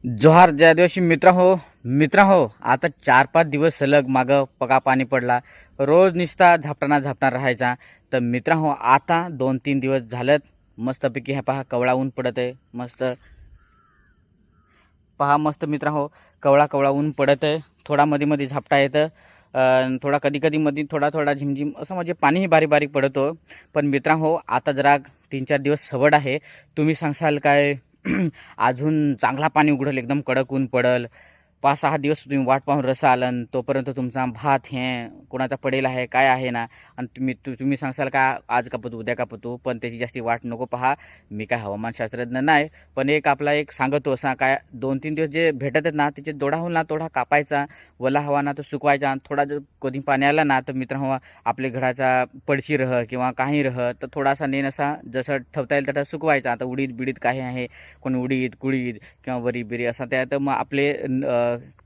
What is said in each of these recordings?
जोहार जय आदिवासी मित्र हो आता 4-5 दिवस सलग मागं पका पाणी पडला, रोज निसता झापटाना राहायचा. तर मित्र हो आता 2-3 दिवस झालेत मस्तपैकी हे पहा कवळा ऊन पडत आहे. मस्त पहा मस्त मित्र हो कवळा ऊन पडत आहे. थोडा मध्ये मध्ये झापटा येतं, थोडा कधी कधी मध्ये थोडा झिमझिम असं म्हणजे पाणीही बारीक पडतो. पण मित्र हो आता जरा 3-4 दिवस सवड आहे. तुम्ही सांगसाल काय अजून चांगला पाणी उघडल, एकदम कडक ऊन पडल, 5-6 दिवस तुम्ही वाट पाहून रसाल आणि तोपर्यंत तुमचा भात हे कोणाचा पडेल आहे काय आहे ना. आणि तुम्ही सांगसाल का आज कापतो उद्या कापतो, पण त्याची जास्ती वाट नको पहा. मी काय हवामानशास्त्रज्ञ नाही, पण एक सांगतो असा काय 2-3 दिवस जे भेटत आहेत ना त्याचे दोडा होईल ना थोडा कापायचा, वला हवा ना तो सुकवायचा. आणि थोडा जर कधी पाणी आला ना तर मित्र हवा आपले घराचा पडशी रह किंवा काही रह तर थोडासा नेन असा जसं ठेवता येईल तसं सुकवायचा. आता उडीद बिडीद काही आहे, कोण उडीद कुळीद किंवा वरी बिरी असा त्या तर मग आपले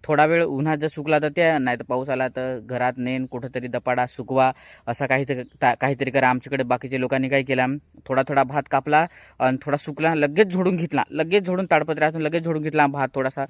थोडा वेळ उन्हात जर सुकला तर त्या, नाही तर पाऊस आला तर घरात नेन कुठंतरी दपाडा सुकवा, असा काहीतरी करा. आमच्याकडे बाकीच्या लोकांनी काय केला, थोडा भात कापला आणि थोडा सुकला लगेच झोडून ताडपत्र्यातून लगेच झोडून घेतला भात. थोडासा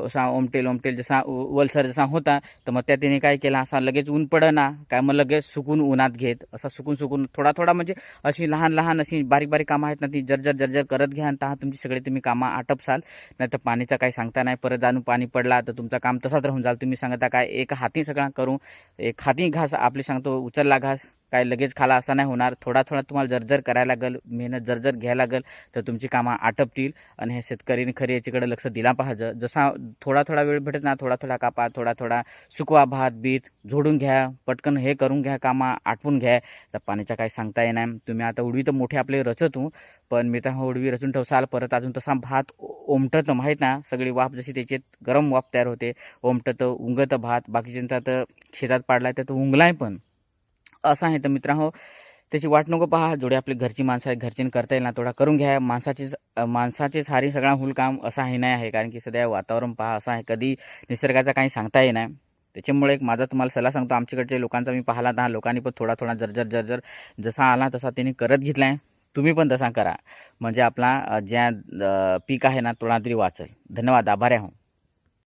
असा ओमटेल जसा वलसर जसा होता, तर मग त्याने काय केला असा लगेच ऊन पडना काय मग लगेच सुकून उन्हात घेत असा सुकून थोडा म्हणजे अशी लहान अशी बारीक कामं आहेत ना ती जर्जर करत घ्या आणि तुमची सगळे तुम्ही कामं आटपसाल. नाही तर पाणीचा काही सांगता नाही, परत जाणून पाणी पडला तर तुमचं काम तसाच राहून जाल. तुम्ही सांगता काय एक हाती सगळा करू, एक हाती घास आपले सांगतो उचलला घास काय लगेच खाला असा नाही होणार. थोडा तुम्हाला जर्जर करायला लागेल, मेहनत जर्जर घ्यायला लागेल, तर तुमची कामं आटपतील. आणि हे शेतकरीने खरी याच्याकडे लक्ष दिला पाहिजे. जसा थोडा वेळ भेटत ना थोडा कापा, थोडा सुकवा भात बीत झोडून घ्या, पटकन हे करून घ्या, कामं आटपून घ्या. तर पाण्याचा काही सांगता येणार. तुम्ही आता उडवी तर मोठे आपले रचतो, पण मी तर उडवी रचून ठेवसाल परत अजून तसा भात ओमटत माहीत ना, सगळी वाफ जशी त्याच्यात गरम वाफ तयार होते, ओमटत उंगत भात. बाकीच्यांचा तर शेतात पाडलाय तर तो उंगलाय पण असं आहे. तर मित्रांनो त्याची वाट नको पहा, जोडे आपली घरची माणसं आहे घरचीने करता येईल ना थोडा करून घ्या. माणसाचेच हारी सगळा हुल काम असं आहे नाही आहे, कारण की सध्या वातावरण पहा असं आहे, कधी निसर्गाचा काही सांगता येणार. त्याच्यामुळे एक माझा तुम्हाला सल्ला सांगतो, आमच्याकडच्या लोकांचा मी पाहिला तर लोकांनी पण थोडा जर्जर जसा आला तसा त्यांनी करत घेतलाय. तुम्ही पण तसा करा, म्हणजे आपला ज्या पीक आहे ना थोडा तरी वाचेल. धन्यवाद, आभारी आहो.